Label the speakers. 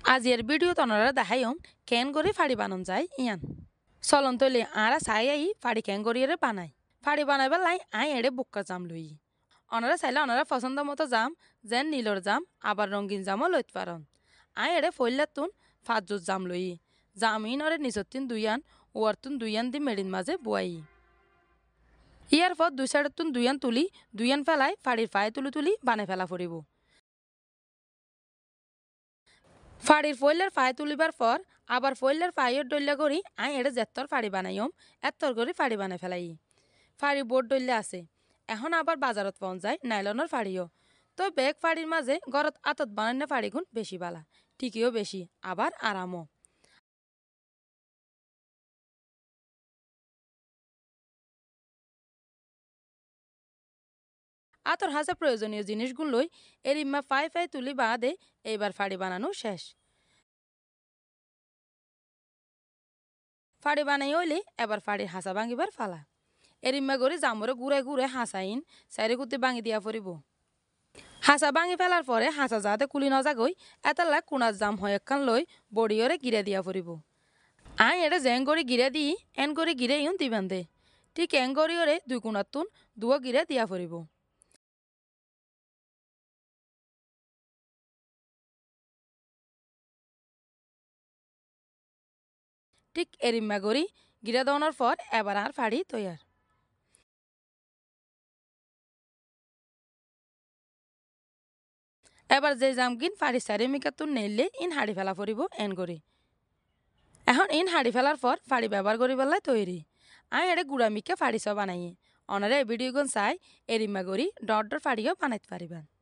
Speaker 1: আজির video তনরা দেখাইম কেন করে ফাড়ি বানান যায় ইয়ান চলন তৈলে আরা চাই আই ফাড়ি কেন করিয়ে বানাই ফাড়ি বানাইবার লাই আই এড়ে বুক্কা জাম লই অনারা চাইলে অনারা পছন্দ মতো জাম যেন নীলর জাম আবার রঙিন জামও লইতে পারন আই এড়ে ফইলাতুন 5 জোত জাম লই জামিন ওরে নিচতিন দুইয়ান ওয়ারতুন দুইয়ান দি মেডিন মাঝে বুয়াই ইয়ার পর দুই সাইডতুন দুইয়ান তুলি দুইয়ান ফেলাই ফাড়ির ফায়ে তুলি তুলি বানাই ফেলা ফুরিব ফাড়ির ফইলার ফায়ে তুলিবার পর আবার ফইলার ফাইয়ের ডল্লা করি আই এড়ে যেত্তর ফাড়ি বানাইম এত্তর করে ফাড়ি বানাই ফেলাই ফাড়ি বোর্ড ডল্লা আছে এখন আবার বাজারত পাওয়া যায় নাইলনের ফাড়িও তো বেগ ফাড়ির মাঝে ঘরত আতত বানান্য ফাড়িগুণ বেশি বালা ঠিকইও বেশি আবার আরামও আতর হাসা প্রয়োজনীয় জিনিসগুলোই এর ইম্মা ফাই ফাই তুলি বাদে এইবার ফাড়ি বানানো শেষ ফাড়ি বানাই হইলে এবার ফাড়ির হাসা ভাঙিবার ফালা এরিম্মা করে জামরে ঘুরে ঘুরে হাসাইন সাইরে কুত্তে ভাঙি দিয়া ফুরিব হাসা ভাঙি ফেলার পরে হাসা যাতে কুলি নজাগই এতালা কুনার জাম হয় একখান লই বড়িয়রে গিরে দিয়া ফুরিব আই এটা জেং করে গিরে দিই এন করে গিরে ইউন দিবেন দে ঠিক এং করিওরে দুই কুনাতুন দুয়ো গিরে দিয়া ফুরিব ঠিক এরিম্মা করি গিরে দেওয়ানোর পর এবার আর ফাড়ি তৈয়ার এবার যে জামকিন ফাড়ি সারি মিকাতুন নেইলে ইন হাড়ি ফেলা ফুরিব এন করি এখন ইন হাড়ি ফেলার পর ফাড়ি ব্যবহার করি বেলায় তৈরি আই এড়ে গুড়া মিকে ফাড়ি সব বানাই অনারে ভিডিওগুন চাই এরিম্মা করি ডট ডট ফাড়িও বানাইতে পারিবেন